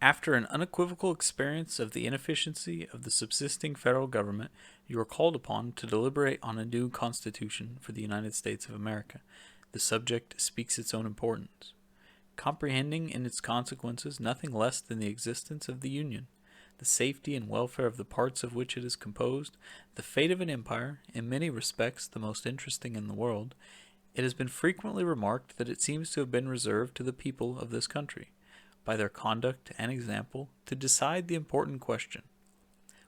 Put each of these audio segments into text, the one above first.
After an unequivocal experience of the inefficiency of the subsisting federal government, you are called upon to deliberate on a new Constitution for the United States of America. The subject speaks its own importance, comprehending in its consequences nothing less than the existence of the Union, the safety and welfare of the parts of which it is composed, the fate of an empire, in many respects the most interesting in the world. It has been frequently remarked that it seems to have been reserved to the people of this country, by their conduct and example, to decide the important question,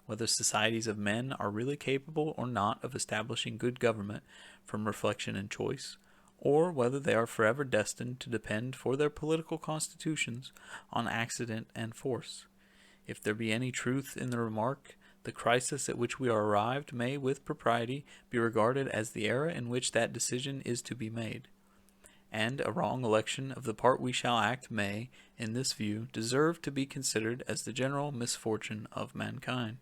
whether societies of men are really capable or not of establishing good government from reflection and choice, or whether they are forever destined to depend for their political constitutions on accident and force. If there be any truth in the remark, the crisis at which we are arrived may with propriety be regarded as the era in which that decision is to be made, and a wrong election of the part we shall act may, in this view, deserve to be considered as the general misfortune of mankind.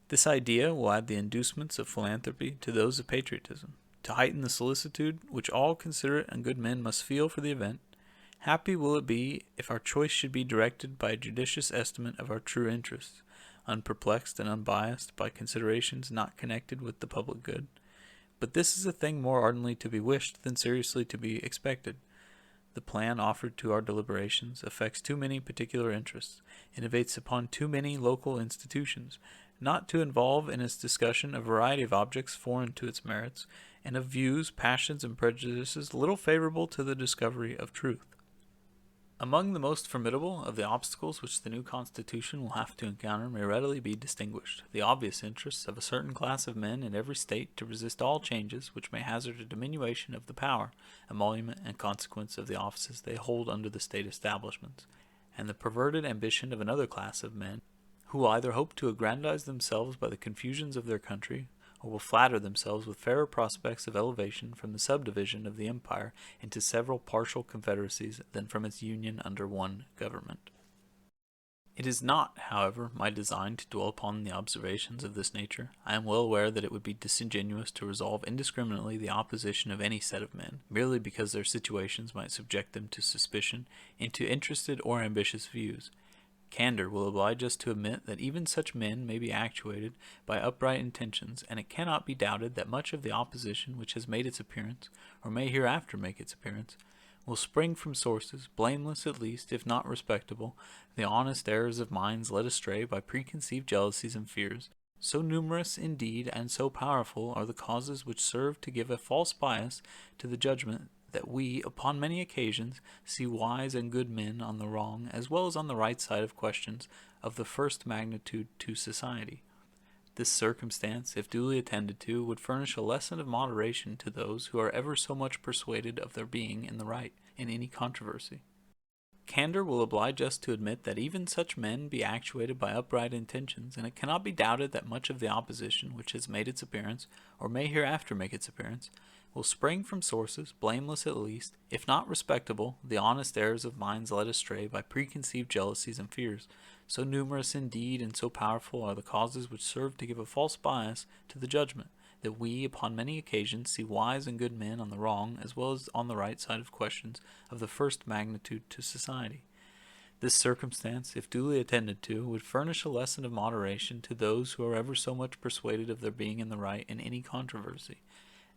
This idea will add the inducements of philanthropy to those of patriotism, to heighten the solicitude which all considerate and good men must feel for the event. Happy will it be if our choice should be directed by a judicious estimate of our true interests, unperplexed and unbiased by considerations not connected with the public good. But this is a thing more ardently to be wished than seriously to be expected. The plan offered to our deliberations affects too many particular interests, innovates upon too many local institutions, not to involve in its discussion a variety of objects foreign to its merits, and of views, passions, and prejudices little favorable to the discovery of truth. Among the most formidable of the obstacles which the new Constitution will have to encounter may readily be distinguished the obvious interests of a certain class of men in every state to resist all changes which may hazard a diminution of the power, emolument, and consequence of the offices they hold under the state establishments, and the perverted ambition of another class of men, who will either hope to aggrandize themselves by the confusions of their country, or will flatter themselves with fairer prospects of elevation from the subdivision of the empire into several partial confederacies than from its union under one government. It is not, however, my design to dwell upon the observations of this nature. I am well aware that it would be disingenuous to resolve indiscriminately the opposition of any set of men, merely because their situations might subject them to suspicion, into interested or ambitious views. Candor will oblige us to admit that even such men may be actuated by upright intentions, and it cannot be doubted that much of the opposition which has made its appearance, or may hereafter make its appearance, will spring from sources, blameless at least, if not respectable, the honest errors of minds led astray by preconceived jealousies and fears. So numerous, indeed, and so powerful are the causes which serve to give a false bias to the judgment, that we, upon many occasions, see wise and good men on the wrong as well as on the right side of questions of the first magnitude to society. This circumstance, if duly attended to, would furnish a lesson of moderation to those who are ever so much persuaded of their being in the right in any controversy. Candor will oblige us to admit that even such men be actuated by upright intentions, and it cannot be doubted that much of the opposition which has made its appearance, or may hereafter make its appearance, will spring from sources, blameless at least, if not respectable, the honest errors of minds led astray by preconceived jealousies and fears. So numerous indeed and so powerful are the causes which serve to give a false bias to the judgment, that we, upon many occasions, see wise and good men on the wrong as well as on the right side of questions of the first magnitude to society. This circumstance, if duly attended to, would furnish a lesson of moderation to those who are ever so much persuaded of their being in the right in any controversy.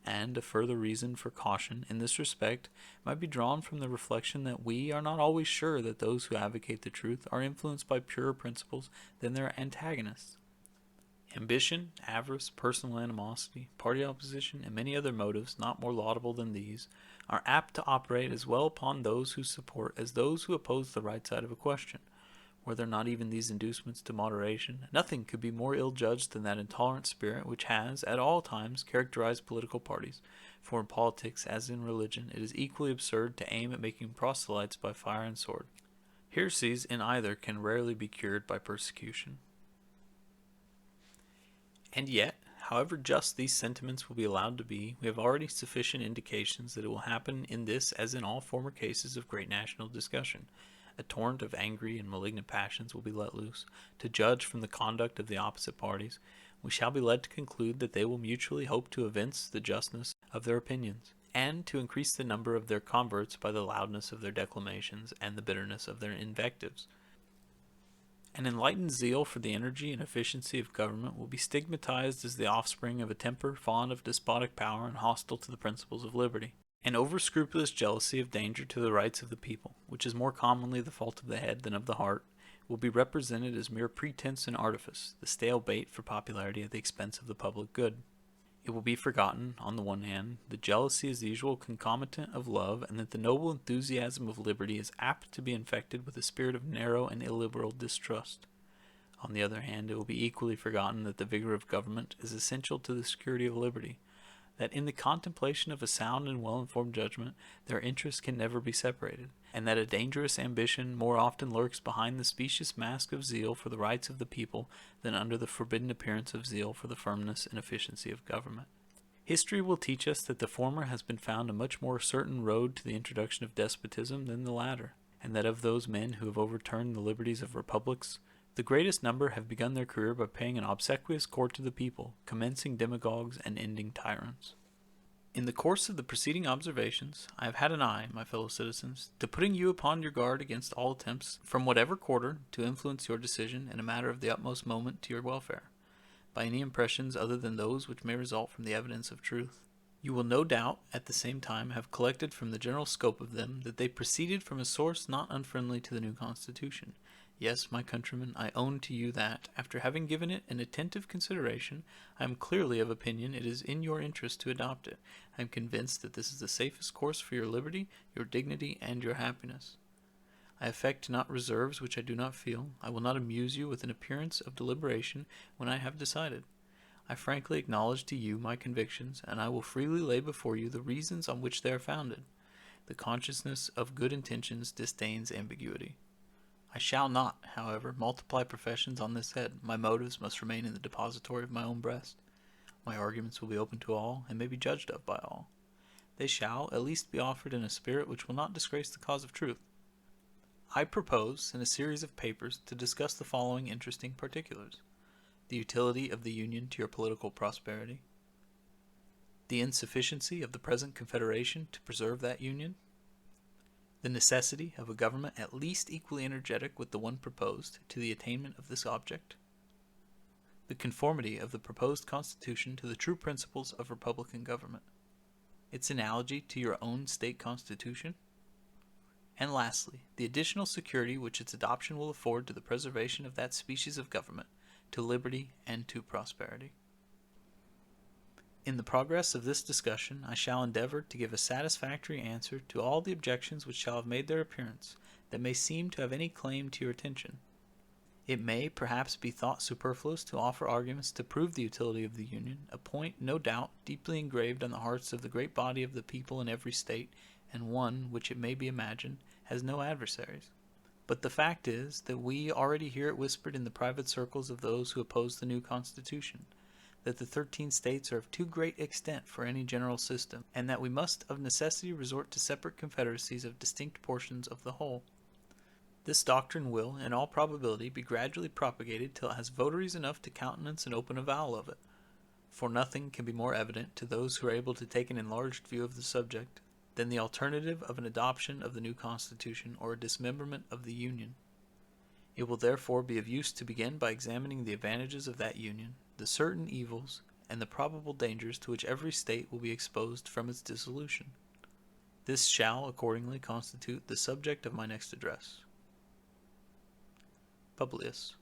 And a further reason for caution in this respect might be drawn from the reflection that we are not always sure that those who advocate the truth are influenced by purer principles than their antagonists. Ambition, avarice, personal animosity, party opposition, and many other motives not more laudable than these, are apt to operate as well upon those who support as those who oppose the right side of a question. Were there not even these inducements to moderation, nothing could be more ill-judged than that intolerant spirit which has, at all times, characterized political parties. For in politics, as in religion, it is equally absurd to aim at making proselytes by fire and sword. Heresies in either can rarely be cured by persecution. And yet, however just these sentiments will be allowed to be, we have already sufficient indications that it will happen in this as in all former cases of great national discussion. A torrent of angry and malignant passions will be let loose. To judge from the conduct of the opposite parties, we shall be led to conclude that they will mutually hope to evince the justness of their opinions. and to increase the number of their converts by the loudness of their declamations and the bitterness of their invectives. An enlightened zeal for the energy and efficiency of government will be stigmatized as the offspring of a temper fond of despotic power and hostile to the principles of liberty. An over-scrupulous jealousy of danger to the rights of the people, which is more commonly the fault of the head than of the heart, will be represented as mere pretense and artifice, the stale bait for popularity at the expense of the public good. It will be forgotten, on the one hand, that jealousy is the usual concomitant of love, and that the noble enthusiasm of liberty is apt to be infected with a spirit of narrow and illiberal distrust. On the other hand, it will be equally forgotten that the vigor of government is essential to the security of liberty, that in the contemplation of a sound and well-informed judgment their interests can never be separated, and that a dangerous ambition more often lurks behind the specious mask of zeal for the rights of the people than under the forbidden appearance of zeal for the firmness and efficiency of government. History will teach us that the former has been found a much more certain road to the introduction of despotism than the latter, and that of those men who have overturned the liberties of republics, the greatest number have begun their career by paying an obsequious court to the people, commencing demagogues and ending tyrants. In the course of the preceding observations, I have had an eye, my fellow citizens, to putting you upon your guard against all attempts, from whatever quarter, to influence your decision in a matter of the utmost moment to your welfare, by any impressions other than those which may result from the evidence of truth. You will no doubt, at the same time, have collected from the general scope of them that they proceeded from a source not unfriendly to the new Constitution. Yes, my countrymen, I own to you that, after having given it an attentive consideration, I am clearly of opinion it is in your interest to adopt it. I am convinced that this is the safest course for your liberty, your dignity, and your happiness. I affect not reserves which I do not feel. I will not amuse you with an appearance of deliberation when I have decided. I frankly acknowledge to you my convictions, and I will freely lay before you the reasons on which they are founded. The consciousness of good intentions disdains ambiguity. I shall not, however, multiply professions on this head. My motives must remain in the depository of my own breast. My arguments will be open to all, and may be judged of by all. They shall, at least, be offered in a spirit which will not disgrace the cause of truth. I propose, in a series of papers, to discuss the following interesting particulars: the utility of the Union to your political prosperity, the insufficiency of the present Confederation to preserve that Union, the necessity of a government at least equally energetic with the one proposed to the attainment of this object, the conformity of the proposed Constitution to the true principles of republican government, its analogy to your own state constitution, and lastly, the additional security which its adoption will afford to the preservation of that species of government, to liberty and to prosperity. In the progress of this discussion, I shall endeavor to give a satisfactory answer to all the objections which shall have made their appearance that may seem to have any claim to your attention. It may perhaps be thought superfluous to offer arguments to prove the utility of the Union, a point, no doubt, deeply engraved on the hearts of the great body of the people in every state, and one which, it may be imagined, has no adversaries. But the fact is that we already hear it whispered in the private circles of those who oppose the new Constitution, that the 13 states are of too great extent for any general system, and that we must of necessity resort to separate confederacies of distinct portions of the whole. This doctrine will, in all probability, be gradually propagated till it has votaries enough to countenance an open avowal of it, for nothing can be more evident to those who are able to take an enlarged view of the subject than the alternative of an adoption of the new Constitution or a dismemberment of the Union. It will therefore be of use to begin by examining the advantages of that Union, the certain evils, and the probable dangers to which every state will be exposed from its dissolution. This shall accordingly constitute the subject of my next address. Publius.